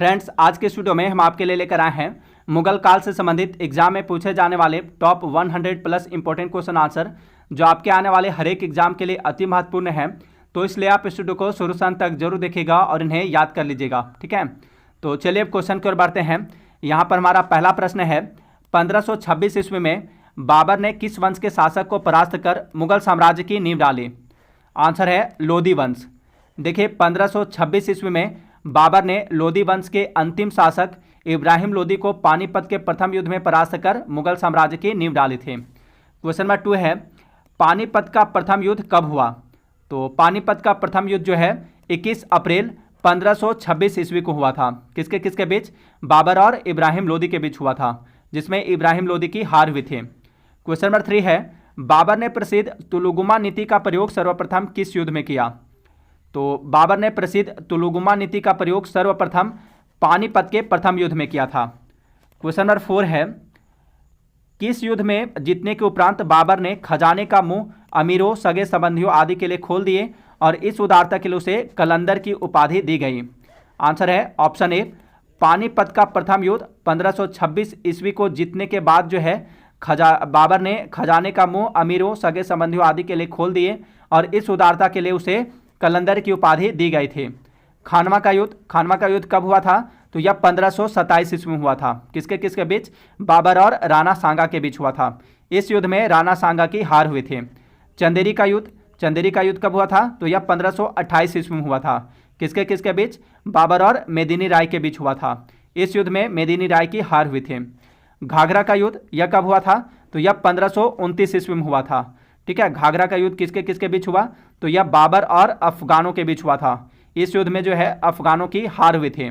Friends, आज के video में हम आपके लिए लेकर आए हैं मुगल काल से संबंधित एग्जाम में पूछे जाने वाले top 100 plus important question answer, जो आपके आने वाले हर एक एग्जाम के लिए अति महत्वपूर्ण है। तो इसलिए आप इस वीडियो को शुरू से अंत तक जरूर देखिएगा और इन्हें याद कर लीजिएगा, ठीक है। तो चलिए अब क्वेश्चन की ओर बढ़ते हैं। यहाँ पर हमारा पहला प्रश्न है, 1526 ईस्वी में बाबर ने किस वंश के शासक को परास्त कर मुगल साम्राज्य की नींव डाली? आंसर है लोधी वंश। देखिए, 1526 ईस्वी में बाबर ने लोधी वंश के अंतिम शासक इब्राहिम लोधी को पानीपत के प्रथम युद्ध में परास्त कर मुगल साम्राज्य की नींव डाली थी। क्वेश्चन नंबर 2 है, पानीपत का प्रथम युद्ध कब हुआ? तो पानीपत का प्रथम युद्ध जो है 21 अप्रैल 1526 ईस्वी को हुआ था। किसके किसके बीच? बाबर और इब्राहिम लोधी के बीच हुआ था, जिसमें इब्राहिम लोधी की हार हुई थी। क्वेश्चन नंबर 3 है, बाबर ने प्रसिद्ध तुलुगुमा नीति का प्रयोग सर्वप्रथम किस युद्ध में किया? तो बाबर ने प्रसिद्ध तुलुगुमा नीति का प्रयोग सर्वप्रथम पानीपत के प्रथम युद्ध में किया था। क्वेश्चन नंबर 4 है, किस युद्ध में जीतने के उपरांत बाबर ने खजाने का मुंह अमीरों, सगे संबंधियों आदि के लिए खोल दिए और इस उदारता के लिए उसे कलंदर की उपाधि दी गई? आंसर है ऑप्शन ए, पानीपत का प्रथम युद्ध 1526 ईस्वी को जीतने के बाद जो है बाबर ने खजाने का मुंह अमीरों, सगे संबंधियों आदि के लिए खोल दिए और इस उदारता के लिए उसे कलंदर की उपाधि दी गई थी। खानवा का युद्ध कब हुआ था? तो यह 1527 ईस्वी में हुआ था। किसके किसके बीच? बाबर और राणा सांगा के बीच हुआ था। इस युद्ध में राणा सांगा की हार हुई थी। चंदेरी का युद्ध कब हुआ था? तो यह 1528 ईस्वी में हुआ था। किसके किसके बीच? बाबर और मेदिनी राय के बीच हुआ था। इस युद्ध में मेदिनी राय की हार हुई थी। घाघरा का युद्ध यह कब हुआ था? तो यह 1529 ईस्वी में हुआ था, ठीक है। घाघरा का युद्ध किसके किसके बीच हुआ? तो यह बाबर और अफगानों के बीच हुआ था। इस युद्ध में जो है अफगानों की हार हुई थी।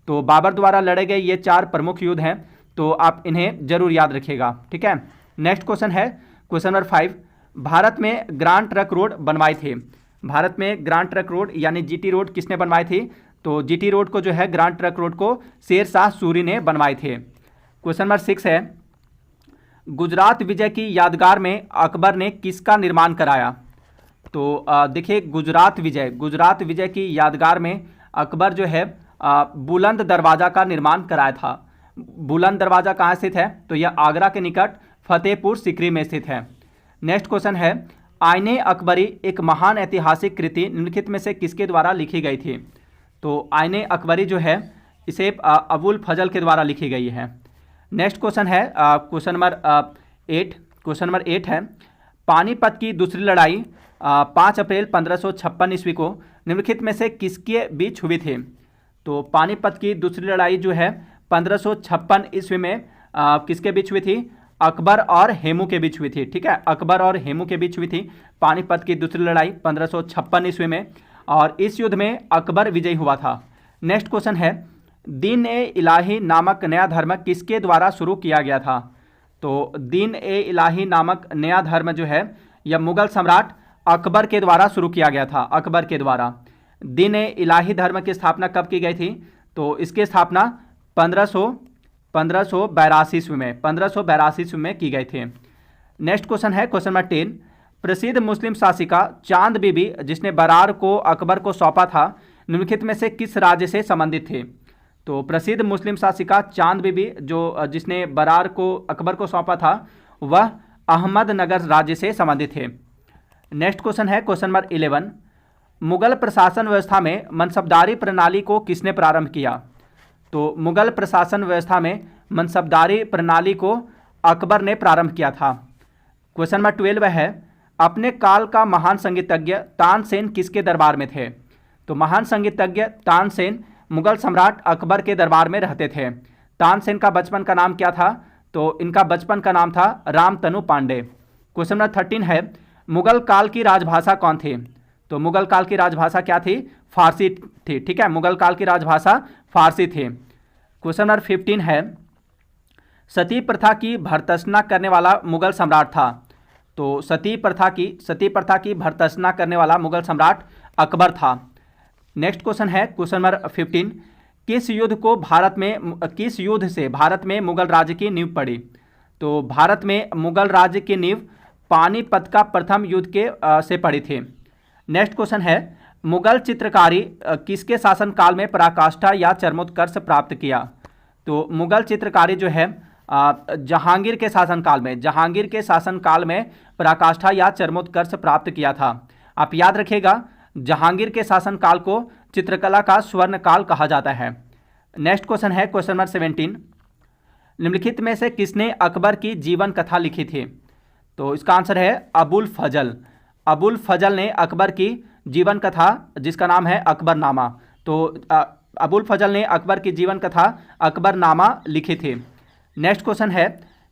तो बाबर द्वारा लड़े गए ये 4 प्रमुख युद्ध हैं, तो आप इन्हें जरूर याद रखिएगा, ठीक है। नेक्स्ट क्वेश्चन है, क्वेश्चन नंबर 5, भारत में ग्रांड ट्रक रोड बनवाई थी। भारत में ग्रांड ट्रक रोड यानी जीटी रोड किसने बनवाई थी? तो जीटी रोड को जो है, ग्रांड ट्रक रोड को शेर शाह सूरी ने बनवाई थी। क्वेश्चन नंबर 6 है, गुजरात विजय की यादगार में अकबर ने किसका निर्माण कराया? तो देखिए, गुजरात विजय की यादगार में अकबर जो है बुलंद दरवाज़ा का निर्माण कराया था। बुलंद दरवाज़ा कहाँ स्थित है? तो यह आगरा के निकट फतेहपुर सीकरी में स्थित है। नेक्स्ट क्वेश्चन है, आईने अकबरी एक महान ऐतिहासिक कृति निम्नलिखित में से किसके द्वारा लिखी गई थी? तो आईने अकबरी जो है इसे अबुल फजल के द्वारा लिखी गई है। नेक्स्ट क्वेश्चन है, क्वेश्चन नंबर 8 है, पानीपत की दूसरी लड़ाई 5 अप्रैल 1556 ईस्वी को निम्नलिखित में से किसके बीच हुई थी? तो पानीपत की दूसरी लड़ाई जो है 1556 ईस्वी में किसके बीच हुई थी? अकबर और हेमू के बीच हुई थी, ठीक है। अकबर और हेमू के बीच हुई थी पानीपत की दूसरी लड़ाई 1556 ईस्वी में, और इस युद्ध में अकबर विजयी हुआ था। नेक्स्ट क्वेश्चन है, दीन ए इलाही नामक नया धर्म किसके द्वारा शुरू किया गया था? तो दीन ए इलाही नामक नया धर्म जो है यह मुगल सम्राट अकबर के द्वारा शुरू किया गया था। अकबर के द्वारा दीन ए इलाही धर्म की स्थापना कब की गई थी? तो इसकी स्थापना 1582 ईस्वी में की गई थी। नेक्स्ट क्वेश्चन है, क्वेश्चन नंबर 10, प्रसिद्ध मुस्लिम शासिका चांद बीबी जिसने बरार को अकबर को सौंपा था निम्नलिखित में से किस राज्य से संबंधित थे? तो प्रसिद्ध मुस्लिम शासिका चांद बीबी जिसने बरार को अकबर को सौंपा था वह अहमदनगर राज्य से संबंधित थे। नेक्स्ट क्वेश्चन है, क्वेश्चन नंबर 11, मुगल प्रशासन व्यवस्था में मनसबदारी प्रणाली को किसने प्रारंभ किया? तो मुगल प्रशासन व्यवस्था में मनसबदारी प्रणाली को अकबर ने प्रारंभ किया था। क्वेश्चन नंबर 12 है, अपने काल का महान संगीतज्ञ तानसेन किसके दरबार में थे? तो महान संगीतज्ञ तानसेन मुगल सम्राट अकबर के दरबार में रहते थे। तानसेन का बचपन का नाम क्या था? तो इनका बचपन का नाम था रामतनु पांडे। क्वेश्चन नंबर 13 है, मुगल काल की राजभाषा कौन थी? तो मुगल काल की राजभाषा क्या थी? फारसी थी, ठीक है। मुगल काल की राजभाषा फारसी थी। क्वेश्चन नंबर 15 है, सती प्रथा की भर्त्सना करने वाला मुगल सम्राट था। तो सती प्रथा की भर्त्सना करने वाला मुगल सम्राट अकबर था। नेक्स्ट क्वेश्चन है, क्वेश्चन नंबर 15, किस युद्ध से भारत में मुगल राज्य की नींव पड़ी? तो भारत में मुगल राज्य की नींव पानीपत का प्रथम युद्ध से पड़ी थी। नेक्स्ट क्वेश्चन है, मुगल चित्रकारी किसके शासनकाल में पराकाष्ठा या चरमोत्कर्ष प्राप्त किया? तो मुगल चित्रकारी जो है जहांगीर के शासनकाल में, जहांगीर के शासनकाल में पराकाष्ठा या चरमोत्कर्ष प्राप्त किया था। आप याद रखिएगा, जहांगीर के शासनकाल को चित्रकला का स्वर्ण काल कहा जाता है। नेक्स्ट क्वेश्चन है क्वेश्चन नंबर 17। निम्नलिखित में से किसने अकबर की जीवन कथा लिखी थी? तो इसका आंसर है अबुल फजल। अबुल फजल ने अकबर की जीवन कथा, जिसका नाम है अकबरनामा, तो अबुल फजल ने अकबर की जीवन कथा अकबरनामा लिखी थी। नेक्स्ट क्वेश्चन है,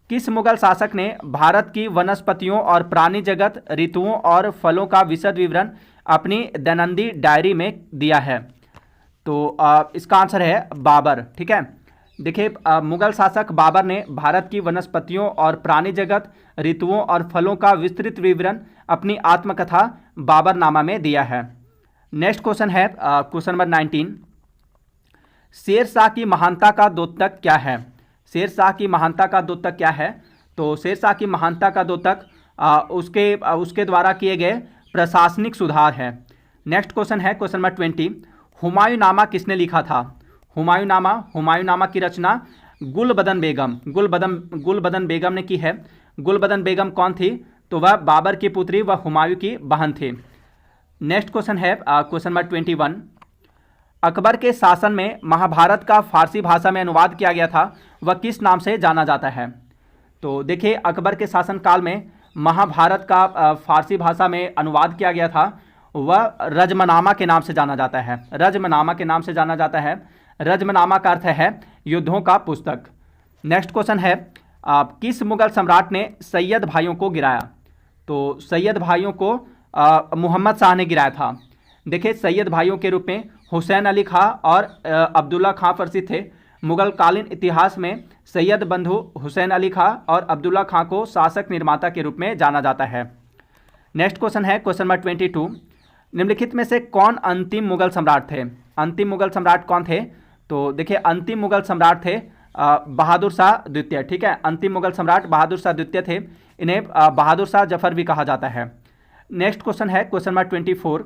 किस मुगल शासक ने भारत की वनस्पतियों और प्राणी जगत, ऋतुओं और फलों का विशद विवरण अपनी दैनंदिन डायरी में दिया है? तो इसका आंसर है बाबर। ठीक है, देखिए मुगल शासक बाबर ने भारत की वनस्पतियों और प्राणी जगत, ऋतुओं और फलों का विस्तृत विवरण अपनी आत्मकथा बाबरनामा में दिया है। नेक्स्ट क्वेश्चन है क्वेश्चन नंबर 19। शेरशाह की महानता का द्योतक क्या है? शेरशाह की महानता का द्योतक क्या है? तो शेरशाह की महानता का द्योतक उसके द्वारा किए गए प्रशासनिक सुधार है। नेक्स्ट क्वेश्चन है क्वेश्चन नंबर 20। हुमायूंनामा किसने लिखा था? हुमायूंनामा की रचना गुलबदन बेगम ने की है। गुलबदन बेगम कौन थी? तो वह बाबर की पुत्री व हुमायूं की बहन थी। नेक्स्ट क्वेश्चन है क्वेश्चन नंबर 21। अकबर के शासन में महाभारत का फारसी भाषा में अनुवाद किया गया था, वह किस नाम से जाना जाता है? तो देखिए अकबर के शासनकाल में महाभारत का फारसी भाषा में अनुवाद किया गया था, वह रजमनामा के नाम से जाना जाता है। रजमनामा के नाम से जाना जाता है। रजमनामा का अर्थ है युद्धों का पुस्तक। नेक्स्ट क्वेश्चन है, किस मुगल सम्राट ने सैयद भाइयों को गिराया? तो सैयद भाइयों को मोहम्मद शाह ने गिराया था। देखिए सैयद भाइयों के रूप में हुसैन अली खां और अब्दुल्ला खां प्रसिद्ध थे। मुगल कालीन इतिहास में सैयद बंधु हुसैन अली खां और अब्दुल्ला खां को शासक निर्माता के रूप में जाना जाता है। नेक्स्ट क्वेश्चन है क्वेश्चन नंबर 22। निम्नलिखित में से कौन अंतिम मुगल सम्राट थे? अंतिम मुगल सम्राट कौन थे? तो देखिए अंतिम मुगल सम्राट थे बहादुर शाह द्वितीय। ठीक है, अंतिम मुगल सम्राट बहादुर शाह द्वितीय थे। इन्हें बहादुर शाह जफर भी कहा जाता है। नेक्स्ट क्वेश्चन है क्वेश्चन नंबर 24।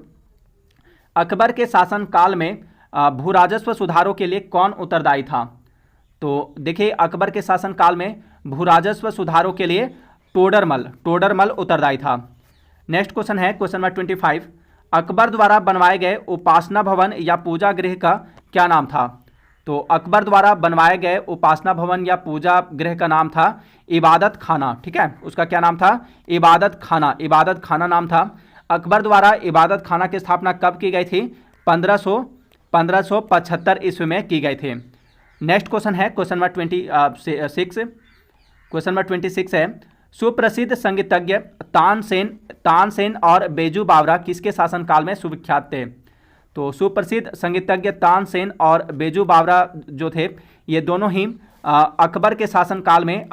अकबर के शासनकाल में भू राजस्व सुधारों के लिए कौन उत्तरदायी था? तो देखिए अकबर के शासनकाल में भू राजस्व सुधारों के लिए टोडरमल उत्तरदायी था। नेक्स्ट क्वेश्चन है क्वेश्चन नंबर 25। अकबर द्वारा बनवाए गए उपासना भवन या पूजा गृह का क्या नाम था? तो अकबर द्वारा बनवाए गए उपासना भवन या पूजा गृह का नाम था इबादत खाना। ठीक है, उसका क्या नाम था? इबादत खाना नाम था। अकबर द्वारा इबादत खाना की स्थापना कब की गई थी? 1575 ईस्वी में की गई थी। नेक्स्ट क्वेश्चन है क्वेश्चन नंबर 26। क्वेश्चन नंबर 26 है, सुप्रसिद्ध संगीतज्ञ तानसेन और बेजू बावरा किसके शासनकाल में सुविख्यात थे? तो सुप्रसिद्ध संगीतज्ञ तानसेन और बेजू बावरा जो थे, ये दोनों ही अकबर के शासनकाल में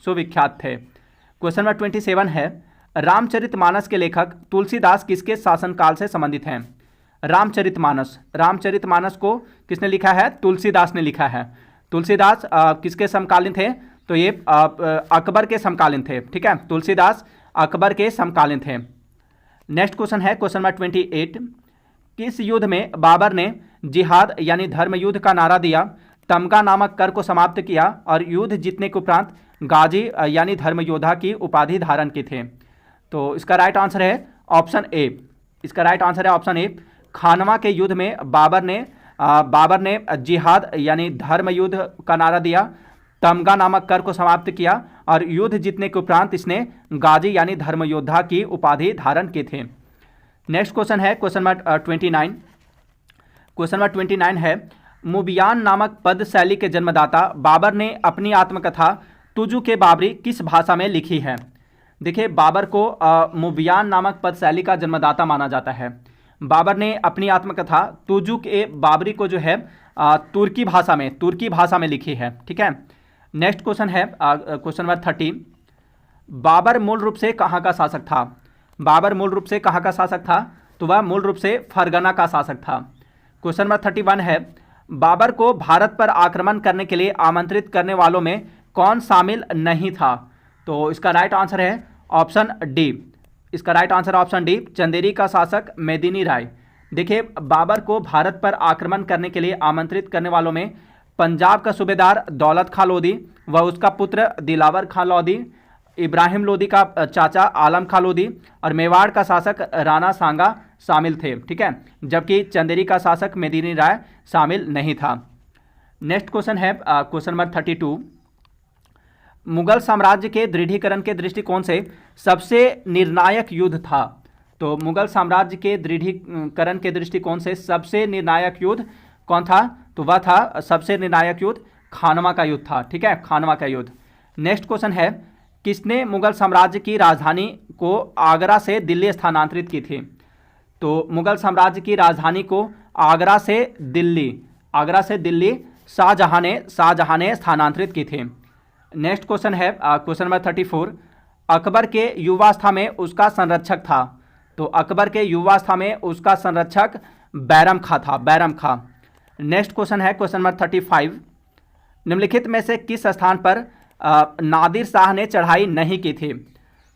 सुविख्यात थे। क्वेश्चन नंबर 27 है, रामचरितमानस के लेखक तुलसीदास किसके शासनकाल से संबंधित हैं? रामचरितमानस को किसने लिखा है? तुलसीदास ने लिखा है। तुलसीदास किसके समकालीन थे? तो ये अकबर के समकालीन थे। ठीक है, तुलसीदास अकबर के समकालीन थे। नेक्स्ट क्वेश्चन है क्वेश्चन नंबर 28। किस युद्ध में बाबर ने जिहाद यानी धर्म युद्ध का नारा दिया, तमगा नामक कर को समाप्त किया और युद्ध जीतने के उपरांत गाजी यानी धर्म योद्धा की उपाधि धारण की थे? तो इसका राइट आंसर है ऑप्शन ए। खानवा के युद्ध में बाबर ने जिहाद यानी धर्म युद्ध का नारा दिया, तमगा नामक कर को समाप्त किया और युद्ध जीतने के उपरांत इसने गाजी यानी धर्म योद्धा की उपाधि धारण की थी। नेक्स्ट क्वेश्चन है क्वेश्चन नंबर 29। क्वेश्चन नंबर 29 है, मुबियान नामक पद शैली के जन्मदाता बाबर ने अपनी आत्मकथा तुजु के बाबरी किस भाषा में लिखी है? देखिए बाबर को मुबियान नामक पद शैली का जन्मदाता माना जाता है। बाबर ने अपनी आत्मकथा तुजु के बाबरी को जो है तुर्की भाषा में लिखी है। ठीक है, नेक्स्ट क्वेश्चन है क्वेश्चन नंबर 30। बाबर मूल रूप से कहाँ का शासक था? तो वह मूल रूप से फरगना का शासक था। क्वेश्चन नंबर 31 है, बाबर को भारत पर आक्रमण करने के लिए आमंत्रित करने वालों में कौन शामिल नहीं था? तो इसका राइट आंसर है ऑप्शन डी, इसका right answer option D, Chanderi का शासक मेदिनी राय। देखिए, बाबर को भारत पर आक्रमण करने के लिए आमंत्रित करने वालों में पंजाब का सूबेदार दौलत खां लोधी व उसका पुत्र दिलावर खां लोधी, इब्राहिम लोधी का चाचा आलम खां लोधी और मेवाड़ का शासक राणा सांगा शामिल थे। ठीक है, जबकि चंदेरी का शासक मेदिनी राय शामिल नहीं था। नेक्स्ट क्वेश्चन है क्वेश्चन नंबर 32। मुगल साम्राज्य के दृढ़ीकरण के दृष्टिकोण से सबसे निर्णायक युद्ध था। तो मुगल साम्राज्य के दृढ़ीकरण के दृष्टिकोण से सबसे निर्णायक युद्ध कौन था? तो वह था, सबसे निर्णायक युद्ध खानवा का युद्ध था। ठीक है, खानवा का युद्ध। नेक्स्ट क्वेश्चन है, किसने मुगल साम्राज्य की राजधानी को आगरा से दिल्ली स्थानांतरित की थी? तो मुगल साम्राज्य की राजधानी को आगरा से दिल्ली शाहजहां ने स्थानांतरित की थी। नेक्स्ट क्वेश्चन है क्वेश्चन नंबर 34। अकबर के युवावस्था में उसका संरक्षक था। तो अकबर के युवावस्था में उसका संरक्षक बैरम खां था, बैरम खां। नेक्स्ट क्वेश्चन है क्वेश्चन नंबर 35। निम्नलिखित में से किस स्थान पर नादिर शाह ने चढ़ाई नहीं की थी?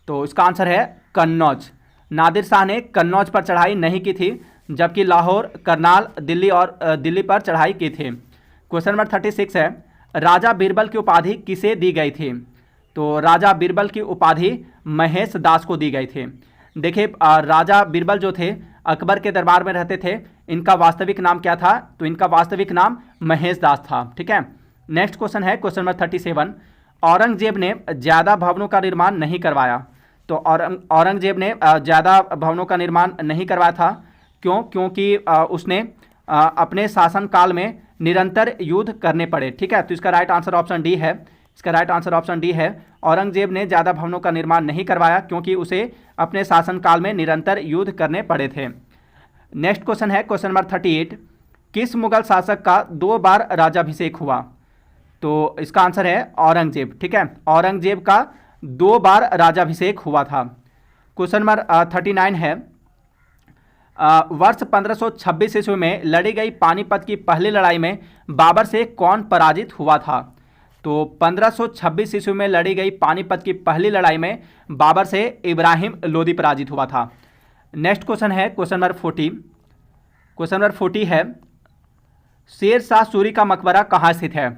तो इसका आंसर है कन्नौज। नादिर शाह ने कन्नौज पर चढ़ाई नहीं की थी, जबकि लाहौर, करनाल, दिल्ली पर चढ़ाई की थी। क्वेश्चन नंबर 36 है, राजा बीरबल की उपाधि किसे दी गई थी? तो राजा बीरबल की उपाधि महेश दास को दी गई थी। देखिए, राजा बीरबल जो थे अकबर के दरबार में रहते थे। इनका वास्तविक नाम क्या था? तो इनका वास्तविक नाम महेश दास था। ठीक है। नेक्स्ट क्वेश्चन है क्वेश्चन नंबर 37। औरंगजेब ने ज़्यादा भवनों का निर्माण नहीं करवाया। तो औरंगजेब ने ज़्यादा भवनों का निर्माण नहीं करवाया था। क्यों? क्योंकि उसने अपने शासनकाल में निरंतर युद्ध करने पड़े। ठीक है, तो इसका राइट आंसर ऑप्शन डी है। इसका राइट आंसर ऑप्शन डी है। औरंगजेब ने ज़्यादा भवनों का निर्माण नहीं करवाया क्योंकि उसे अपने शासनकाल में निरंतर युद्ध करने पड़े थे। नेक्स्ट क्वेश्चन है क्वेश्चन नंबर 38। किस मुगल शासक का 2 बार राज्याभिषेक हुआ? तो इसका आंसर है औरंगजेब। ठीक है, औरंगजेब का 2 बार राज्याभिषेक हुआ था। क्वेश्चन नंबर 39 है, वर्ष 1526 ईस्वी में लड़ी गई पानीपत की पहली लड़ाई में बाबर से कौन पराजित हुआ था? तो 1526 ईस्वी में लड़ी गई पानीपत की पहली लड़ाई में बाबर से इब्राहिम लोदी पराजित हुआ था। नेक्स्ट क्वेश्चन है क्वेश्चन नंबर 40। क्वेश्चन नंबर 40 है, शेर शाह सूरी का मकबरा कहाँ स्थित है?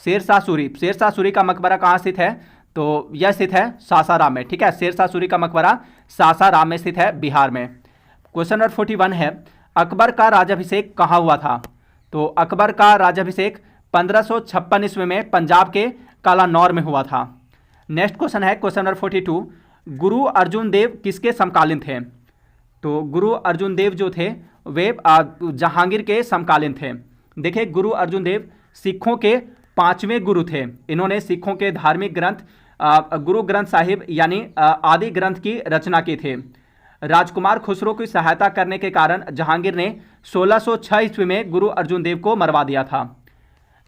शेर शाह सूरी का मकबरा कहाँ स्थित है? तो यह स्थित है सासाराम में। ठीक है, शेर शाह सूरी का मकबरा सासाराम में स्थित है, बिहार में। क्वेश्चन नंबर 41 है, अकबर का राज्याभिषेक कहाँ हुआ था? तो अकबर का राज्याभिषेक 1556 ईस्वी में पंजाब के कालानौर में हुआ था। नेक्स्ट क्वेश्चन है क्वेश्चन नंबर 42। गुरु अर्जुन देव किसके समकालीन थे? तो गुरु अर्जुन देव जो थे वे जहांगीर के समकालीन थे। देखिए, गुरु अर्जुन देव सिखों के 5वें गुरु थे। इन्होंने सिखों के धार्मिक ग्रंथ गुरु ग्रंथ साहिब यानी आदि ग्रंथ की रचना की थी। राजकुमार खुसरो की सहायता करने के कारण जहांगीर ने 1606 ईस्वी में गुरु अर्जुन देव को मरवा दिया था।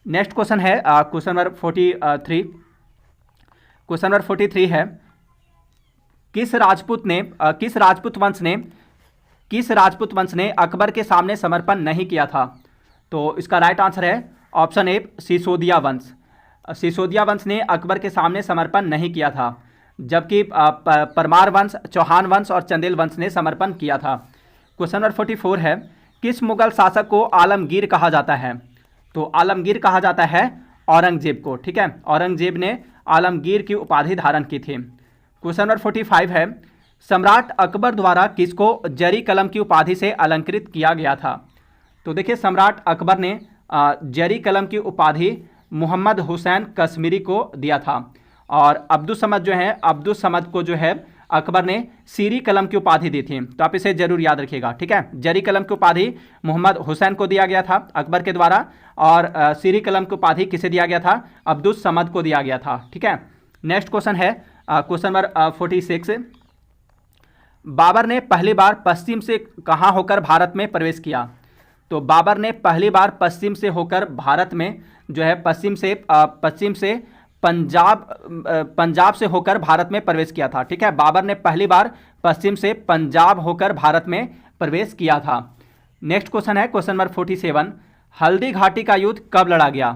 नेक्स्ट क्वेश्चन है क्वेश्चन नंबर 43। क्वेश्चन नंबर 43 है, किस राजपूत वंश ने अकबर के सामने समर्पण नहीं किया था? तो इसका राइट आंसर है ऑप्शन ए, सिसोदिया वंश। सिसोदिया वंश ने अकबर के सामने समर्पण नहीं किया था, जबकि परमार वंश, चौहान वंश और चंदेल वंश ने समर्पण किया था। क्वेश्चन नंबर 44 है, किस मुगल शासक को आलमगीर कहा जाता है? तो आलमगीर कहा जाता है औरंगजेब को। ठीक है, औरंगजेब ने आलमगीर की उपाधि धारण की थी। क्वेश्चन नंबर 45 है, सम्राट अकबर द्वारा किसको जरी कलम की उपाधि से अलंकृत किया गया था? तो देखिए, सम्राट अकबर ने जरी कलम की उपाधि मोहम्मद हुसैन कश्मीरी को दिया था, और अब्दुल समद को जो है अकबर ने सीरी कलम की उपाधि दी थी। तो आप इसे जरूर याद रखिएगा। ठीक है, जरी कलम की उपाधि मोहम्मद हुसैन को दिया गया था अकबर के द्वारा, और सीरी कलम की उपाधि किसे दिया गया था? अब्दुल समद को दिया गया था। ठीक है। नेक्स्ट क्वेश्चन है क्वेश्चन नंबर 46। बाबर ने पहली बार पश्चिम से कहाँ होकर भारत में प्रवेश किया? तो बाबर ने पहली बार पश्चिम से होकर भारत में जो है पश्चिम से पंजाब से होकर भारत में प्रवेश किया था। ठीक है, बाबर ने पहली बार पश्चिम से पंजाब होकर भारत में प्रवेश किया था। नेक्स्ट क्वेश्चन है क्वेश्चन नंबर 47। हल्दी घाटी का युद्ध कब लड़ा गया?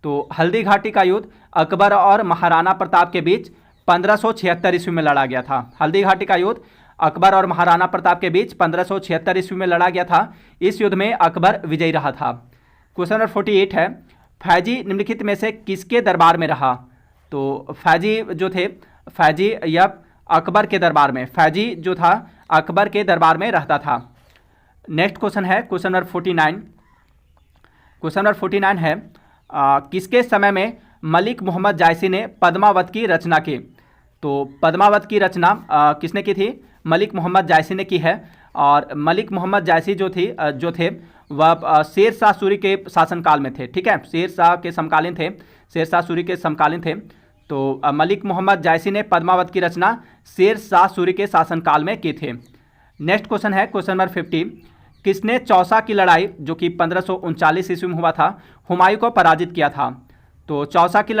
तो हल्दी घाटी का युद्ध अकबर और महाराणा प्रताप के बीच 1576 ईस्वी में लड़ा गया था। हल्दी घाटी का युद्ध अकबर और महाराणा प्रताप के बीच 1576 ईस्वी में लड़ा गया था। इस युद्ध में अकबर विजयी रहा था। क्वेश्चन नंबर 48 है, फैजी निम्नलिखित में से किसके दरबार में रहा? तो फैजी जो थे, फैजी या अकबर के दरबार में, फैजी जो था अकबर के दरबार में रहता था। नेक्स्ट क्वेश्चन है क्वेश्चन नंबर 49। क्वेश्चन नंबर 49 है, किसके समय में मलिक मोहम्मद जायसी ने पद्मावत की रचना की? तो पद्मावत की रचना किसने की थी? मलिक मोहम्मद जायसी ने की है। और मलिक मोहम्मद जायसी जो थे वह शेर शाह सूरी के शासनकाल में थे। ठीक है, शेर शाह के समकालीन थे, शेर शाह सूरी के समकालीन थे। तो मलिक मोहम्मद जायसी ने पद्मावत की रचना शेर शाह सूरी के शासनकाल में की थे। नेक्स्ट क्वेश्चन है क्वेश्चन नंबर 50। किसने चौसा की लड़ाई जो कि 1539 ईस्वी में हुआ था, हुमायूं को पराजित किया था? तो चौसा की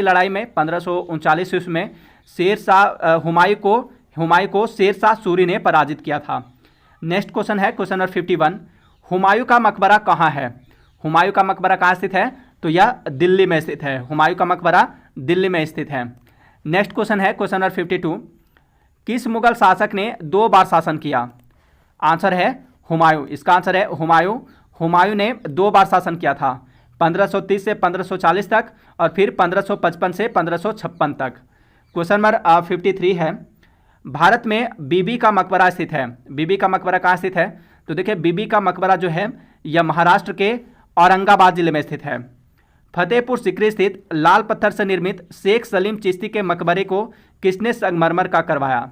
लड़ाई में 1539 ईस्वी में हुमायूं को शेर शाह सूरी ने पराजित किया था। नेक्स्ट क्वेश्चन है क्वेश्चन नंबर 51। हुमायूं का मकबरा कहाँ है? हुमायूं का मकबरा कहाँ स्थित है? तो यह दिल्ली में स्थित है। हुमायूं का मकबरा दिल्ली में स्थित है। नेक्स्ट क्वेश्चन है क्वेश्चन नंबर 52। किस मुगल शासक ने 2 बार शासन किया? आंसर है हुमायूं। इसका आंसर है हुमायूं। हुमायूं ने 2 बार शासन किया था, 1530 से 1540 तक और फिर 1555 से 1556 तक। क्वेश्चन नंबर 53 है, भारत में बीबी का मकबरा स्थित है। बीबी का मकबरा कहाँ स्थित है? तो देखिए बीबी का मकबरा जो है यह महाराष्ट्र के औरंगाबाद जिले में स्थित है। फतेहपुर सीकरी स्थित लाल पत्थर से निर्मित शेख सलीम चिश्ती के मकबरे को किसने संगमरमर का करवाया?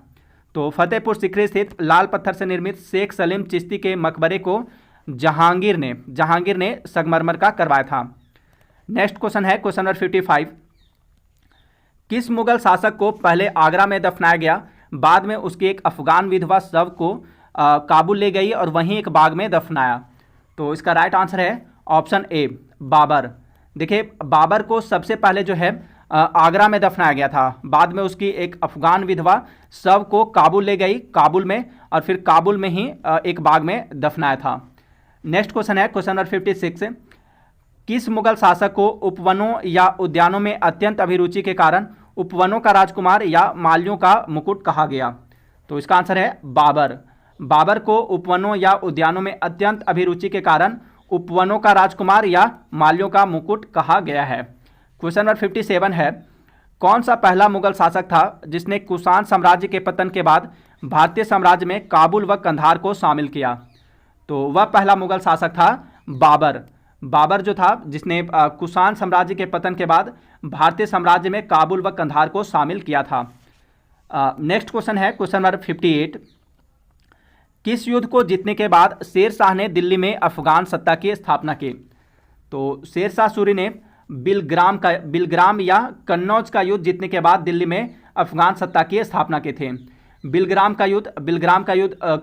तो फतेहपुर सीकरी स्थित लाल पत्थर से निर्मित शेख सलीम चिश्ती के मकबरे को जहांगीर ने संगमरमर का करवाया था। नेक्स्ट क्वेश्चन है क्वेश्चन नंबर 55। किस मुगल शासक को पहले आगरा में दफनाया गया, बाद में उसकी एक अफगान विधवा शव को काबुल ले गई और वहीं एक बाग में दफनाया? तो इसका राइट आंसर है ऑप्शन ए, बाबर। देखिए बाबर को सबसे पहले जो है आगरा में दफनाया गया था, बाद में उसकी एक अफगान विधवा शव को काबुल ले गई काबुल में, और फिर काबुल में ही एक बाग में दफनाया था। नेक्स्ट क्वेश्चन है क्वेश्चन नंबर 56। किस मुगल शासक को उपवनों या उद्यानों में अत्यंत अभिरुचि के कारण उपवनों का राजकुमार या माल्यों का मुकुट कहा गया? तो इसका आंसर है बाबर। बाबर को उपवनों या उद्यानों में अत्यंत अभिरुचि के कारण उपवनों का राजकुमार या माल्यों का मुकुट कहा गया है। क्वेश्चन नंबर 57 है, कौन सा पहला मुगल शासक था जिसने कुषाण साम्राज्य के पतन के बाद भारतीय साम्राज्य में काबुल व कंधार को शामिल किया? तो वह पहला मुगल शासक था बाबर। बाबर जो था जिसने कुषाण साम्राज्य के पतन के बाद भारतीय साम्राज्य में काबुल व कंधार को शामिल किया था। नेक्स्ट क्वेश्चन है क्वेश्चन नंबर 58। किस युद्ध को जीतने के बाद शेर शाह ने दिल्ली में अफगान सत्ता की स्थापना की? तो शेर शाह सूरी ने बिलग्राम या कन्नौज का युद्ध जीतने के बाद दिल्ली में अफगान सत्ता की स्थापना की थी। बिलग्राम का युद्ध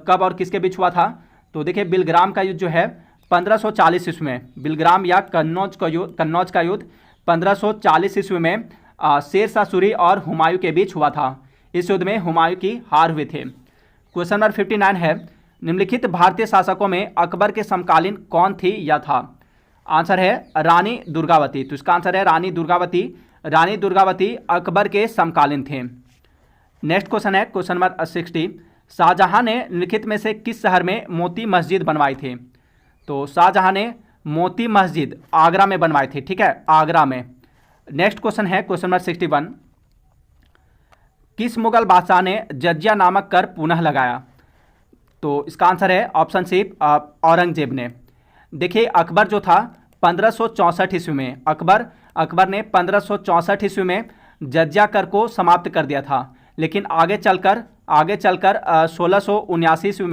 कब और किसके बीच हुआ था? तो देखिए बिलग्राम का युद्ध जो है 1540 ईस्वी में, बिलग्राम या कन्नौज का युद्ध 1540 ईस्वी में शेर शाह सूरी और हुमायूं के बीच हुआ था। इस युद्ध में हुमायूं की हार हुए थे। क्वेश्चन नंबर 59 है, निम्नलिखित भारतीय शासकों में अकबर के समकालीन कौन थी या था? आंसर है रानी दुर्गावती। तो इसका आंसर है रानी दुर्गावती। रानी दुर्गावती अकबर के समकालीन थे। नेक्स्ट क्वेश्चन है क्वेश्चन नंबर 60। शाहजहां ने निम्नलिखित में से किस शहर में मोती मस्जिद बनवाई थी? तो शाहजहां ने मोती मस्जिद आगरा में बनवाई थी। ठीक है, आगरा में। नेक्स्ट क्वेश्चन है क्वेश्चन नंबर 61। किस मुगल बादशाह ने जजिया नामक कर पुनः लगाया? तो इसका आंसर है ऑप्शन सी, औरंगजेब ने। देखिए अकबर जो था 1564 ईस्वी में, अकबर ने 1564 ईस्वी में जजिया कर को समाप्त कर दिया था, लेकिन आगे चलकर 1679 ईस्वी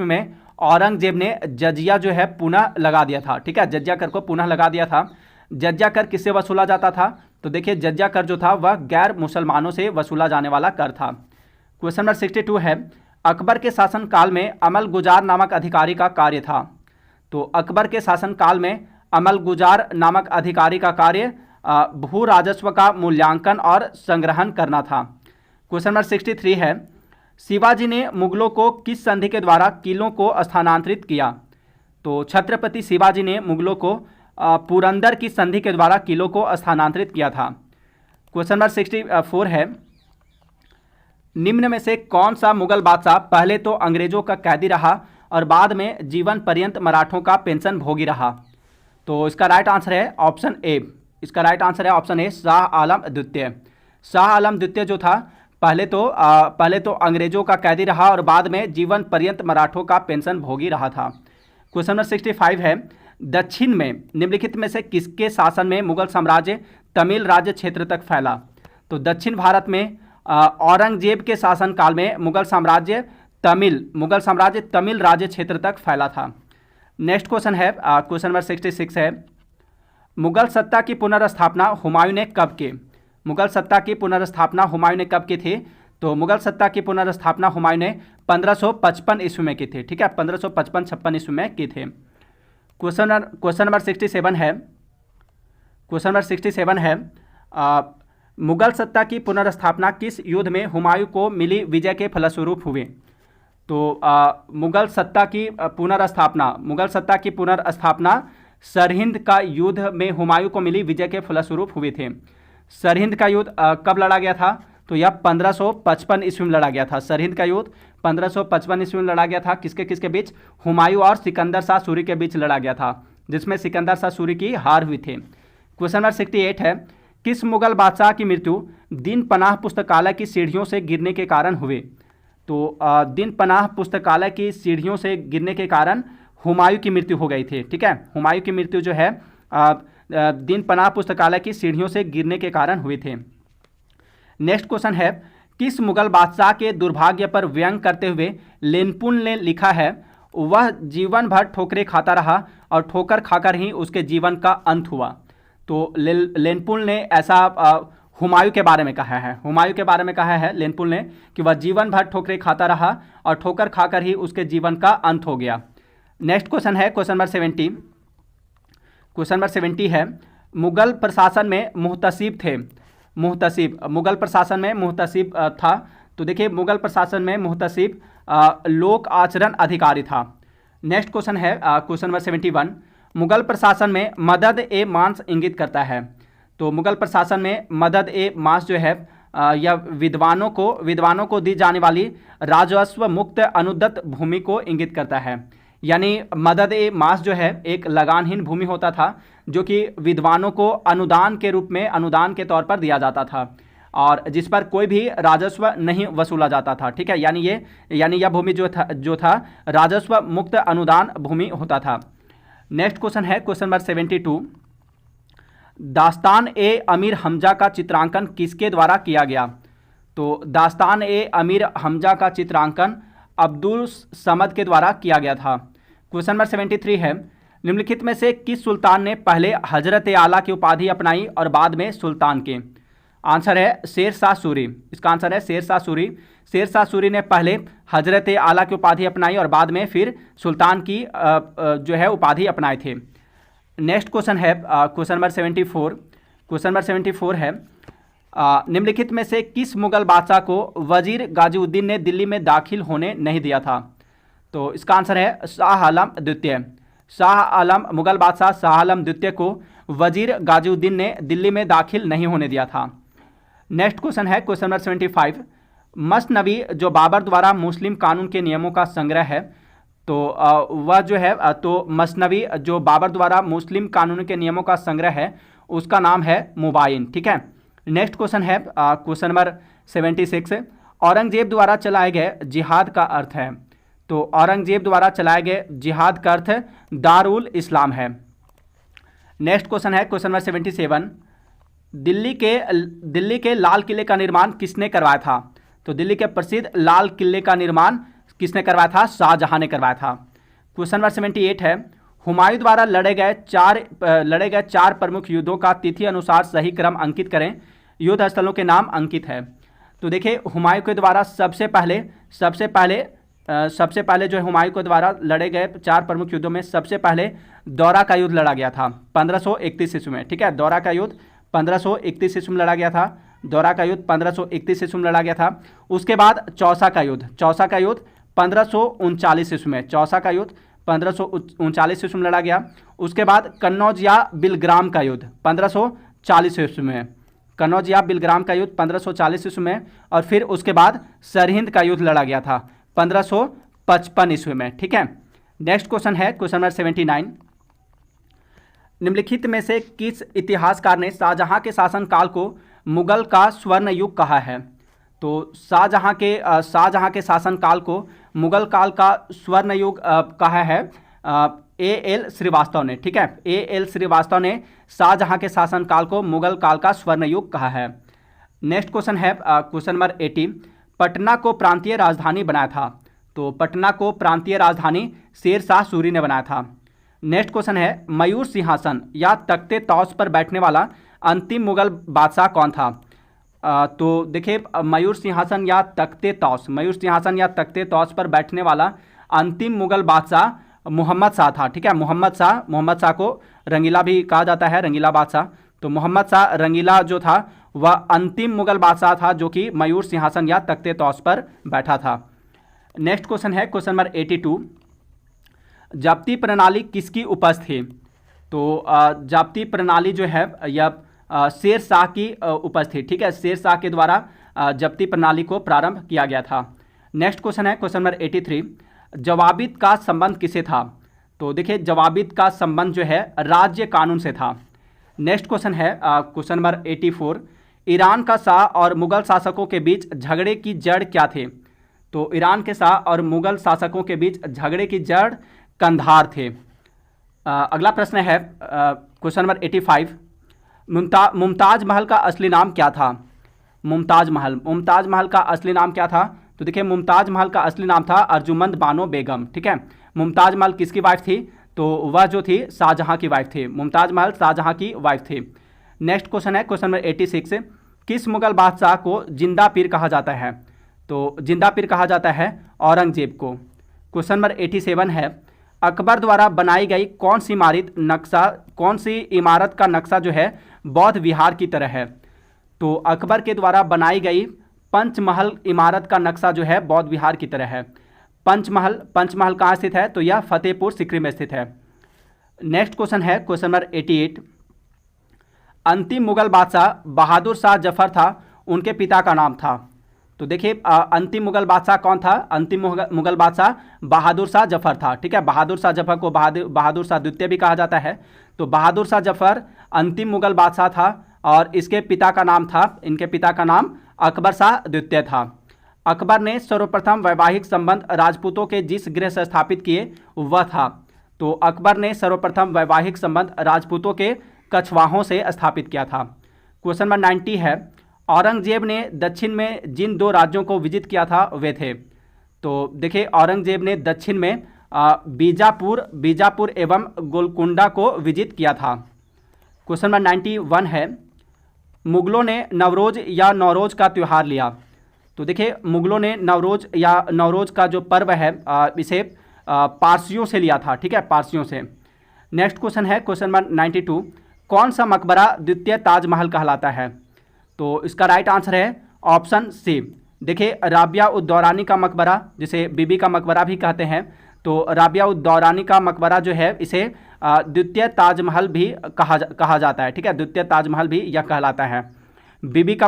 में औरंगजेब ने जजिया जो है पुनः लगा दिया था। ठीक है, जजिया कर को पुनः लगा दिया था। जजिया कर किससे वसूला जाता था? तो देखिए जजिया कर जो था वह गैर मुसलमानों से वसूला जाने वाला कर था। क्वेश्चन नंबर 62 है, अकबर के शासनकाल में अमल गुजार नामक अधिकारी का कार्य था। तो अकबर के शासनकाल में अमल गुजार नामक अधिकारी का कार्य भू राजस्व का मूल्यांकन और संग्रहण करना था। क्वेश्चन नंबर 63 है, शिवाजी ने मुगलों को किस संधि के द्वारा किलों को स्थानांतरित किया? तो छत्रपति शिवाजी ने मुगलों को पुरंदर की संधि के द्वारा किलों को स्थानांतरित किया था। क्वेश्चन नंबर 64 है, निम्न में से कौन सा मुगल बादशाह पहले तो अंग्रेजों का कैदी रहा और बाद में जीवन पर्यंत मराठों का पेंशन भोगी रहा? तो इसका राइट आंसर है ऑप्शन ए। इसका राइट आंसर है ऑप्शन ए, शाह आलम द्वितीय। शाह आलम द्वितीय जो था पहले तो अंग्रेजों का कैदी रहा और बाद में जीवन पर्यंत मराठों का पेंशन भोगी रहा था। क्वेश्चन नंबर 65 है, दक्षिण में निम्नलिखित में से किसके शासन में मुगल साम्राज्य तमिल राज्य क्षेत्र तक फैला? तो दक्षिण भारत में औरंगजेब के शासनकाल में मुगल साम्राज्य तमिल राज्य क्षेत्र तक फैला था। नेक्स्ट क्वेश्चन है क्वेश्चन नंबर 66 है, मुगल सत्ता की पुनर्स्थापना हुमायूं ने कब की? मुगल सत्ता की पुनर्स्थापना हुमायूं ने कब की थी? तो मुगल सत्ता की पुनर्स्थापना हुमायूं ने 1555 ईस्वी में की थी। ठीक है, 1555-56 ईस्वी में की थी। क्वेश्चन नंबर 67 है, क्वेश्चन नंबर 67 है, मुगल सत्ता की पुनर्स्थापना किस युद्ध में हुमायूं को मिली विजय के फलस्वरूप हुई? तो मुगल सत्ता की पुनर्स्थापना सरहिंद का युद्ध में हुमायूं को मिली विजय के फलस्वरूप हुए थे। सरहिंद का युद्ध कब लड़ा गया था? तो यह 1555 ईस्वी में लड़ा गया था। सरहिंद का युद्ध 1555 ईस्वी में लड़ा गया था। किसके किसके बीच? हुमायूं और सिकंदर शाह सूरी के बीच लड़ा गया था, जिसमें सिकंदर शाह सूरी की हार हुई थी। क्वेश्चन नंबर 68 है, किस मुगल बादशाह की मृत्यु दिन पनाह पुस्तकालय की सीढ़ियों से गिरने के कारण हुई? तो दिन पनाह पुस्तकालय की सीढ़ियों से गिरने के कारण हुमायूं की मृत्यु हो गई थी। ठीक है, हुमायूं की मृत्यु जो है दिन पनाह पुस्तकालय की सीढ़ियों से गिरने के कारण हुए थे। नेक्स्ट क्वेश्चन है, किस मुगल बादशाह के दुर्भाग्य पर व्यंग करते हुए लेनपुल ने लिखा है, वह जीवन भर ठोकरें खाता रहा और ठोकर खाकर ही उसके जीवन का अंत हुआ? तो लेनपुल ने ऐसा हुमायूं के बारे में कहा है लेनपुल ने कि वह जीवन भर ठोकरें खाता रहा और ठोकर खाकर ही उसके जीवन का अंत हो गया। नेक्स्ट क्वेश्चन है क्वेश्चन नंबर 70। क्वेश्चन नंबर 70 है, मुगल प्रशासन में मुहतसिब थे। मुगल प्रशासन में मुहतसिब था। तो देखिए, मुगल प्रशासन में मुहतसिब लोक आचरण अधिकारी था। नेक्स्ट क्वेश्चन है क्वेश्चन नंबर 71, मुगल प्रशासन में मदद ए मांस इंगित करता है। तो मुगल प्रशासन में मदद ए मांस जो है यह विद्वानों को दी जाने वाली राजस्व मुक्त अनुदत्त भूमि को इंगित करता है। यानी मदद ए मांस जो है एक लगानहीन भूमि होता था, जो कि विद्वानों को अनुदान के तौर पर दिया जाता था और जिस पर कोई भी राजस्व नहीं वसूला जाता था। ठीक है, यानी यह भूमि जो था राजस्व मुक्त अनुदान भूमि होता था। नेक्स्ट क्वेश्चन है क्वेश्चन नंबर 72, दास्तान ए अमीर हमजा का चित्रांकन किसके द्वारा किया गया? तो दास्तान ए अमीर हमजा का चित्रांकन अब्दुल समद के द्वारा किया गया था। क्वेश्चन नंबर 73 है, निम्नलिखित में से किस सुल्तान ने पहले हजरत आला की उपाधि अपनाई और बाद में सुल्तान की? आंसर है शेर शाह सूरी। इसका आंसर है शेर शाह सूरी। शेर शाह सूरी ने पहले हजरत आला की उपाधि अपनाई और बाद में फिर सुल्तान की जो है उपाधि अपनाए थे। नेक्स्ट क्वेश्चन है क्वेश्चन नंबर 74। क्वेश्चन नंबर 74 है, निम्नलिखित में से किस मुगल बादशाह को वजीर गाजीउद्दीन ने दिल्ली में दाखिल होने नहीं दिया था? तो इसका आंसर है शाह आलम द्वितीय। मुगल बादशाह शाह आलम द्वितीय को वजीर गाजीउद्दीन ने दिल्ली में दाखिल नहीं होने दिया था। नेक्स्ट क्वेश्चन है क्वेश्चन नंबर 75, मसनवी जो बाबर द्वारा मुस्लिम कानून के नियमों का संग्रह है, तो वह जो है तो मसनवी जो बाबर द्वारा मुस्लिम कानून के नियमों का संग्रह है उसका नाम है मुबाइन। ठीक है, नेक्स्ट क्वेश्चन है क्वेश्चन नंबर 76, औरंगजेब द्वारा चलाए गए जिहाद का अर्थ है। तो औरंगजेब द्वारा चलाए गए जिहाद का अर्थ दारुल इस्लाम है। नेक्स्ट क्वेश्चन है क्वेश्चन नंबर 77, दिल्ली के लाल किले का निर्माण किसने करवाया था? तो दिल्ली के प्रसिद्ध लाल किले का निर्माण किसने करवाया था? शाहजहां ने करवाया था। क्वेश्चन नंबर 78 है, हुमायूं द्वारा लड़े गए चार प्रमुख युद्धों का तिथि अनुसार सही क्रम अंकित करें। युद्ध स्थलों के नाम अंकित है। तो देखिए, हुमायूं के द्वारा सबसे पहले जो हुमायूं के द्वारा लड़े गए चार प्रमुख युद्धों में सबसे पहले दौरा का युद्ध लड़ा गया था 1531 ईस्वी में। ठीक है, दौरा का युद्ध 1531 ईस्वी में लड़ा गया था। दौरा का युद्ध 1531 ईस्वी में लड़ा गया था। उसके बाद चौसा का युद्ध 1539 ईस्वी में। चौसा का युद्ध 1539 ईस्वी में लड़ा गया। उसके बाद कन्नौज या बिलग्राम का युद्ध 1540 ईस्वी में। कन्नौज या बिलग्राम का युद्ध 1540 ईस्वी में, और फिर उसके बाद सरहिंद का युद्ध लड़ा गया था 1555 ईस्वी में। ठीक है, नेक्स्ट क्वेश्चन है क्वेश्चन नंबर 79। निम्नलिखित में से किस इतिहासकार ने शाहजहां के शासनकाल को मुगल का स्वर्ण युग कहा है? तो शाहजहां के शासनकाल को मुगल काल का स्वर्ण युग कहा है A.L. श्रीवास्तव ने। ठीक है, A.L. श्रीवास्तव ने शाहजहां के शासनकाल को मुगल काल का स्वर्ण युग कहा है। नेक्स्ट क्वेश्चन है क्वेश्चन नंबर 80। पटना को प्रांतीय राजधानी बनाया था? तो पटना को प्रांतीय राजधानी शेर शाह सूरी ने बनाया था। नेक्स्ट क्वेश्चन है मयूर सिंहासन या तख्ते तौस पर बैठने वाला अंतिम मुगल बादशाह कौन था? तो देखिए मयूर सिंहासन या तख्ते तौस पर बैठने वाला अंतिम मुगल बादशाह मोहम्मद शाह था। ठीक है, मोहम्मद शाह को रंगीला भी कहा जाता है, रंगीला बादशाह। तो मोहम्मद शाह रंगीला जो था वह अंतिम मुगल बादशाह था जो कि मयूर सिंहासन या तख्ते तौस पर बैठा था। नेक्स्ट क्वेश्चन है क्वेश्चन नंबर 82। जाप्ती प्रणाली किसकी उपज थी? तो जाप्ती प्रणाली जो है यह शेर शाह की उपज थी। ठीक है, शेर शाह के द्वारा जब्ती प्रणाली को प्रारंभ किया गया था। नेक्स्ट क्वेश्चन है क्वेश्चन नंबर 83। जवाबित का संबंध किसे था? तो देखिए जवाबित का संबंध जो है राज्य कानून से था। नेक्स्ट क्वेश्चन है क्वेश्चन नंबर 84। ईरान का शाह और मुगल शासकों के बीच झगड़े की जड़ क्या थे? तो ईरान के शाह और मुगल शासकों के बीच झगड़े की जड़ कंधार थे। अगला प्रश्न है क्वेश्चन नंबर 85। मुमताज महल का असली नाम क्या था? मुमताज महल का असली नाम क्या था? तो देखिए मुमताज महल का असली नाम था अर्जुमंद बानो बेगम। ठीक है, मुमताज महल किसकी वाइफ थी? तो वह जो थी शाहजहां की वाइफ थी। मुमताज महल शाहजहां की वाइफ थी। नेक्स्ट क्वेश्चन है क्वेश्चन नंबर 86। किस मुगल बादशाह को जिंदा पीर कहा जाता है? तो जिंदा पीर कहा जाता है औरंगजेब को। क्वेश्चन नंबर 87 है अकबर द्वारा बनाई गई कौन सी इमारत का नक्शा जो है बौद्ध विहार की तरह है? तो अकबर के द्वारा बनाई गई पंचमहल इमारत का नक्शा जो है बौद्ध विहार की तरह है। पंचमहल कहाँ स्थित है? तो यह फतेहपुर सीकरी में स्थित है। नेक्स्ट क्वेश्चन है क्वेश्चन नंबर 88। अंतिम मुगल बादशाह बहादुर शाह जफर था, उनके पिता का नाम था? तो देखिए अंतिम मुगल बादशाह कौन था? अंतिम मुगल बादशाह बहादुर शाह जफर था। ठीक है, बहादुर शाह जफर को बहादुर शाह द्वितीय भी कहा जाता है। तो बहादुर शाह जफर अंतिम मुगल बादशाह था और इनके पिता का नाम अकबर शाह द्वितीय था। अकबर ने सर्वप्रथम वैवाहिक संबंध राजपूतों के जिस गृह से स्थापित किए वह था? तो अकबर ने सर्वप्रथम वैवाहिक संबंध राजपूतों के कछवाहों से स्थापित किया था। क्वेश्चन नंबर 90 है औरंगजेब ने दक्षिण में जिन 2 राज्यों को विजित किया था वे थे? तो देखिए औरंगजेब ने दक्षिण में बीजापुर एवं गोलकुंडा को विजित किया था। क्वेश्चन नंबर 91 है मुगलों ने नवरोज या नौरोज का त्यौहार लिया? तो देखिए मुगलों ने नवरोज का जो पर्व है इसे पारसियों से लिया था। ठीक है, पारसियों से। नेक्स्ट क्वेश्चन है क्वेश्चन नंबर 92। कौन सा मकबरा द्वितीय ताजमहल कहलाता है? तो इसका राइट आंसर है ऑप्शन सी। देखिए राबिया उद दौरानी का मकबरा, जिसे बीबी का मकबरा भी कहते हैं, तो राबिया उद दौरानी का मकबरा जो है इसे द्वितीय ताजमहल भी कहा जाता है। ठीक है, द्वितीय ताजमहल भी यह कहलाता है। बीबी का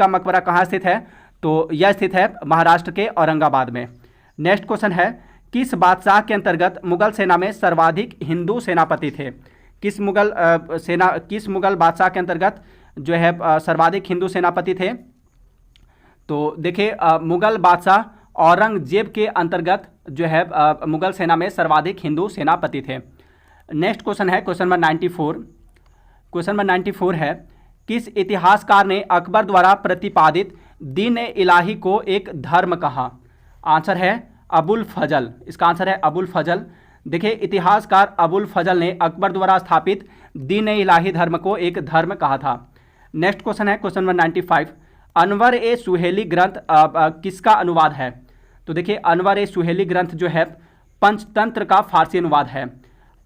मकबरा कहाँ स्थित है? तो यह स्थित है महाराष्ट्र के औरंगाबाद में। नेक्स्ट क्वेश्चन है किस बादशाह के अंतर्गत मुगल सेना में सर्वाधिक हिंदू सेनापति थे? किस मुगल बादशाह के अंतर्गत जो है सर्वाधिक हिंदू सेनापति थे? तो देखिए मुगल बादशाह औरंगजेब के अंतर्गत जो है मुगल सेना में सर्वाधिक हिंदू सेनापति थे। नेक्स्ट क्वेश्चन है क्वेश्चन नंबर 94। क्वेश्चन नंबर 94 है किस इतिहासकार ने अकबर द्वारा प्रतिपादित दीन इलाही को एक धर्म कहा? आंसर है अबुल फजल। इसका आंसर है अबुल फजल। देखिए इतिहासकार अबुल फजल ने अकबर द्वारा स्थापित दीन इलाही धर्म को एक धर्म कहा था। नेक्स्ट क्वेश्चन है क्वेश्चन नंबर 95। अनवर ए सुहेली ग्रंथ किसका अनुवाद है? तो देखिए अनवर ए सुहेली ग्रंथ जो है पंचतंत्र का फारसी अनुवाद है।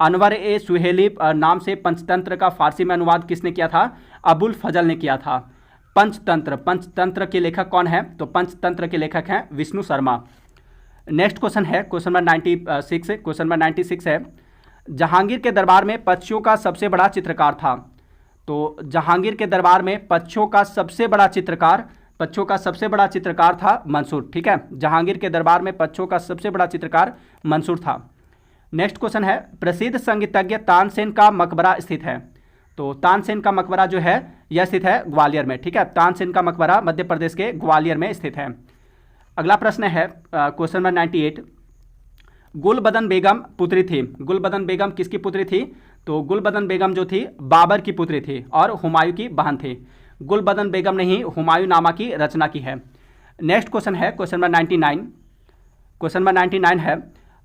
अनवर ए सुहेली नाम से पंचतंत्र का फारसी में अनुवाद किसने किया था? अबुल फजल ने किया था। पंचतंत्र के लेखक कौन है? तो पंचतंत्र के लेखक हैं विष्णु शर्मा। नेक्स्ट क्वेश्चन है क्वेश्चन नंबर 96। क्वेश्चन नंबर 96 है जहांगीर के दरबार में पक्षियों का सबसे बड़ा चित्रकार था? तो जहांगीर के दरबार में पक्षियों का सबसे बड़ा चित्रकार था मंसूर। ठीक है, जहांगीर के दरबार में पक्षियों का सबसे बड़ा चित्रकार मंसूर था। नेक्स्ट क्वेश्चन है, प्रसिद्ध संगीतज्ञ तानसेन का मकबरा स्थित है। तो तानसेन का मकबरा जो है यह स्थित है ग्वालियर में। ठीक है, तानसेन का मकबरा मध्य प्रदेश के ग्वालियर में स्थित है। अगला प्रश्न है क्वेश्चन नंबर 98, गुलबदन बेगम पुत्री थी। गुलबदन बेगम किसकी पुत्री थी? तो गुलबदन बेगम जो थी बाबर की पुत्री थी और हुमायूं की बहन थी। गुलबदन बेगम ने ही हुमायूं नामा की रचना की है। नेक्स्ट क्वेश्चन है क्वेश्चन नंबर 99। क्वेश्चन नंबर 99 है,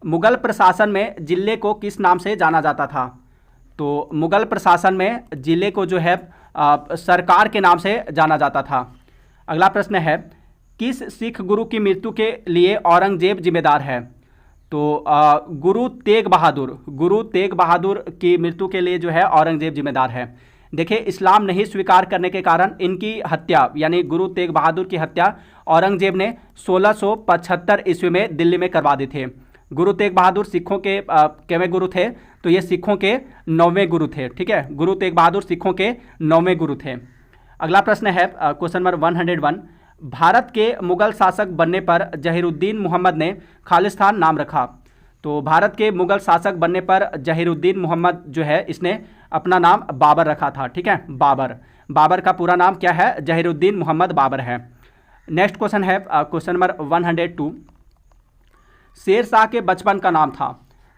मुगल प्रशासन में जिले को किस नाम से जाना जाता था? तो मुगल प्रशासन में जिले को जो है सरकार के नाम से जाना जाता था। अगला प्रश्न है, किस सिख गुरु की मृत्यु के लिए औरंगजेब जिम्मेदार है? तो गुरु तेग बहादुर की मृत्यु के लिए जो है औरंगजेब जिम्मेदार है। देखिए, इस्लाम नहीं स्वीकार करने के कारण इनकी हत्या यानी गुरु तेग बहादुर की हत्या औरंगजेब ने 1675 ईस्वी में दिल्ली में करवा दी थी। गुरु तेग बहादुर सिखों के केवें गुरु थे? तो ये सिखों के 9वें गुरु थे। ठीक है, गुरु तेग बहादुर सिखों के 9वें गुरु थे। अगला प्रश्न है क्वेश्चन नंबर 101, भारत के मुगल शासक बनने पर जहीरुद्दीन मोहम्मद ने खालिस्तान नाम रखा। तो भारत के मुगल शासक बनने पर जहीरुद्दीन मोहम्मद जो है इसने अपना नाम बाबर रखा था। ठीक है, बाबर का पूरा नाम क्या है? जहीरुद्दीन मोहम्मद बाबर है। नेक्स्ट क्वेश्चन है क्वेश्चन नंबर 102, शेर शाह के बचपन का नाम था।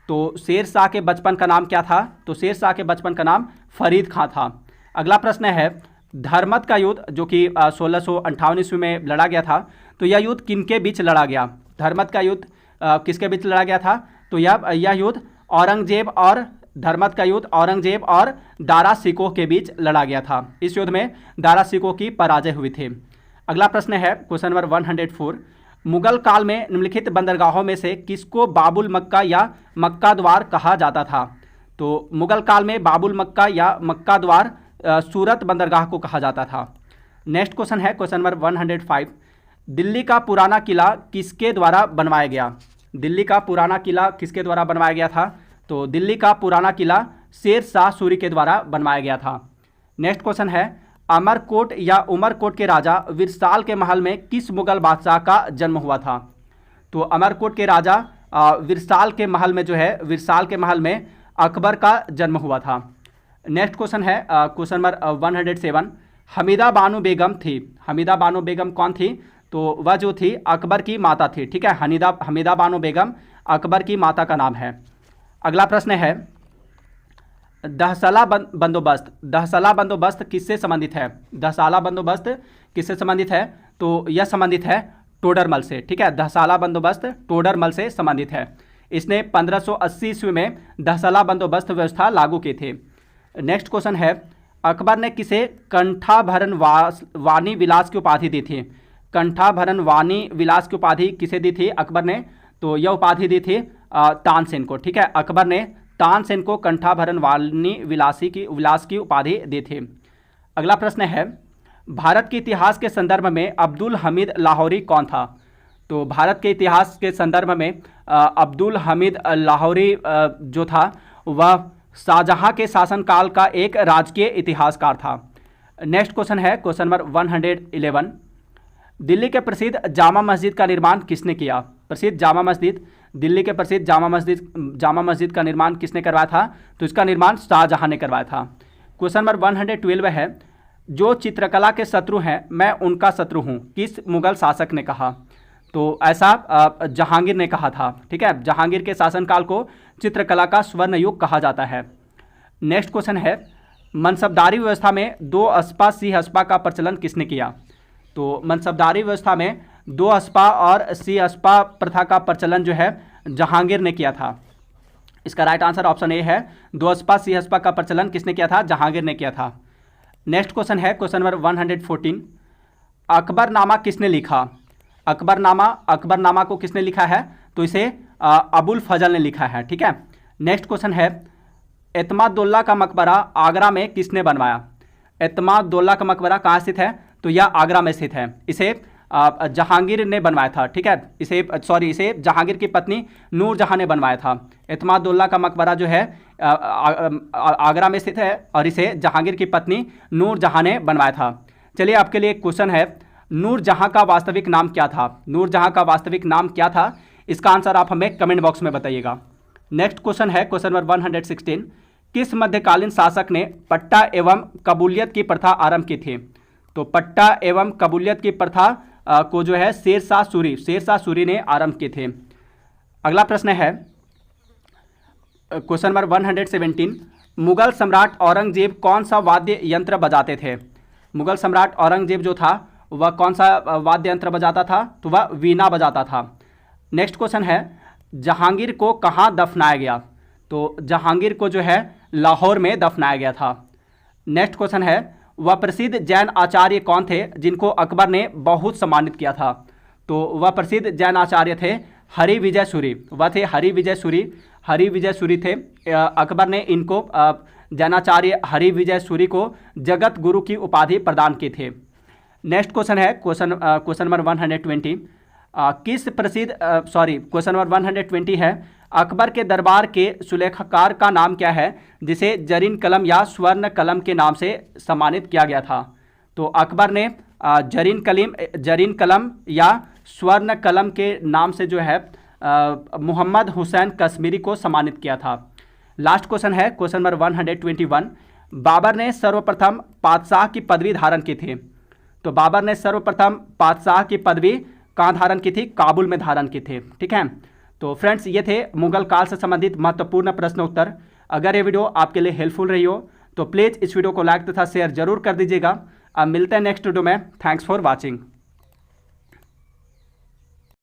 तो शेर शाह के बचपन का नाम क्या था? तो शेर शाह के बचपन का नाम फरीद खां था। अगला प्रश्न है, धर्मत का युद्ध जो कि 1658 ईस्वी में लड़ा गया था, तो यह युद्ध किनके बीच लड़ा गया? धर्मत का युद्ध किसके बीच लड़ा गया था? तो यह युद्ध औरंगजेब और दारा सिकोह के बीच लड़ा गया था। इस युद्ध में दारा सिकोह की पराजय हुई थी। अगला प्रश्न है क्वेश्चन नंबर 104, मुगल काल में निम्नलिखित बंदरगाहों में से किसको बाबुल मक्का या मक्का द्वार कहा जाता था? तो मुगल काल में बाबुल मक्का या मक्का द्वार सूरत बंदरगाह को कहा जाता था। नेक्स्ट क्वेश्चन है क्वेश्चन नंबर 105, दिल्ली का पुराना किला किसके द्वारा बनवाया गया? दिल्ली का पुराना किला किसके द्वारा बनवाया गया था? तो दिल्ली का पुराना किला शेर शाह सूरी के द्वारा बनवाया गया था। नेक्स्ट क्वेश्चन है, अमरकोट या उमरकोट के राजा विरसाल के महल में किस मुगल बादशाह का जन्म हुआ था? तो अमरकोट के राजा विरसाल के महल में अकबर का जन्म हुआ था। नेक्स्ट क्वेश्चन है क्वेश्चन नंबर 107, हमीदा बानो बेगम थी। हमीदा बानो बेगम कौन थी? तो वह जो थी अकबर की माता थी। ठीक है, हमीदा बानो बेगम अकबर की माता का नाम है। अगला प्रश्न है, दहसला बंदोबस्त किससे संबंधित है? दहसला बंदोबस्त किससे संबंधित है? तो यह संबंधित है टोडरमल से। ठीक है, दहसला बंदोबस्त टोडरमल से संबंधित है। इसने 1580 ईस्वी में दहसला बंदोबस्त व्यवस्था लागू की थी। नेक्स्ट क्वेश्चन है, अकबर ने किसे कंठाभरण वाणी विलास की उपाधि दी थी? कंठाभरण वाणी विलास की उपाधि किसे दी थी अकबर ने? तो यह उपाधि दी थी तानसेन को। ठीक है, अकबर ने तानसेन को कंठाभरण वाणी विलास की उपाधि दी थी। अगला प्रश्न है, भारत के इतिहास के संदर्भ में अब्दुल हमीद लाहौरी कौन था? तो भारत के इतिहास के संदर्भ में अब्दुल हमीद लाहौरी जो था वह शाहजहां के शासनकाल का एक राजकीय इतिहासकार था। नेक्स्ट क्वेश्चन है क्वेश्चन नंबर 111, दिल्ली के प्रसिद्ध जामा मस्जिद का निर्माण किसने किया? दिल्ली के प्रसिद्ध जामा मस्जिद का निर्माण किसने करवाया था? तो इसका निर्माण शाहजहां ने करवाया था। क्वेश्चन नंबर 112 है, जो चित्रकला के शत्रु हैं मैं उनका शत्रु हूं, किस मुगल शासक ने कहा? तो ऐसा जहांगीर ने कहा था। ठीक है, जहांगीर के शासनकाल को चित्रकला का स्वर्ण युग कहा जाता है। नेक्स्ट क्वेश्चन है, मनसबदारी व्यवस्था में 2 अस्पा सी अस्पा का प्रचलन किसने किया? तो मनसबदारी व्यवस्था में 2 अस्पा और सी अस्पा प्रथा का प्रचलन जो है जहांगीर ने किया था। इसका राइट आंसर ऑप्शन ए है, 2 अस्पा सी अस्पा का प्रचलन किसने किया था? जहांगीर ने किया था। नेक्स्ट क्वेश्चन है क्वेश्चन नंबर 114, अकबरनामा किसने लिखा? अकबरनामा को किसने लिखा है? तो इसे अबुल फजल ने लिखा है। ठीक है, नेक्स्ट क्वेश्चन है, एतमादुल्ला का मकबरा आगरा में किसने बनवाया? एतमादुल्ला का मकबरा कहाँ स्थित है? तो यह आगरा में स्थित है। इसे जहांगीर ने बनवाया था। ठीक है, इसे जहांगीर की पत्नी नूरजहां ने बनवाया था। एतमादुल्ला का मकबरा जो है आगरा में स्थित है और इसे जहांगीर की पत्नी नूरजहां ने बनवाया था। चलिए आपके लिए एक क्वेश्चन है, नूरजहां का वास्तविक नाम क्या था? नूरजहां का वास्तविक नाम क्या था? इसका आंसर आप हमें कमेंट बॉक्स में बताइएगा। नेक्स्ट क्वेश्चन है क्वेश्चन नंबर 116, किस मध्यकालीन शासक ने पट्टा एवं कबूलियत की प्रथा आरंभ की थी? तो पट्टा एवं कबूलियत की प्रथा को जो है शेरशाह सूरी ने आरंभ किए थे। अगला प्रश्न है क्वेश्चन नंबर 117, मुगल सम्राट औरंगजेब कौन सा वाद्य यंत्र बजाते थे? मुगल सम्राट औरंगजेब जो था वह कौन सा वाद्य यंत्र बजाता था? तो वह वीणा बजाता था। नेक्स्ट क्वेश्चन है, जहांगीर को कहाँ दफनाया गया? तो जहांगीर को जो है लाहौर में दफनाया गया था। नेक्स्ट क्वेश्चन है, वह प्रसिद्ध जैन आचार्य कौन थे जिनको अकबर ने बहुत सम्मानित किया था? तो वह प्रसिद्ध जैन आचार्य थे हरिविजय सूरी। वह थे हरिविजय सूरी थे। अकबर ने इनको जैनाचार्य हरिविजय सूरी को जगत गुरु की उपाधि प्रदान की थी। नेक्स्ट क्वेश्चन है क्वेश्चन नंबर 120, क्वेश्चन नंबर 120 है, अकबर के दरबार के सुलेखकार का नाम क्या है जिसे जरीन कलम या स्वर्ण कलम के नाम से सम्मानित किया गया था? तो अकबर ने जरीन कलम या स्वर्ण कलम के नाम से जो है मोहम्मद हुसैन कश्मीरी को सम्मानित किया था। लास्ट क्वेश्चन है क्वेश्चन नंबर 121, बाबर ने सर्वप्रथम पातशाह की पदवी धारण की थी। तो बाबर ने सर्वप्रथम पातशाह की पदवी कहाँ धारण की थी? काबुल में धारण की थी। ठीक है, तो फ्रेंड्स ये थे मुगल काल से संबंधित महत्वपूर्ण प्रश्न उत्तर। अगर ये वीडियो आपके लिए हेल्पफुल रही हो तो प्लीज़ इस वीडियो को लाइक तथा शेयर जरूर कर दीजिएगा। अब मिलते हैं नेक्स्ट वीडियो में। Thanks for watching.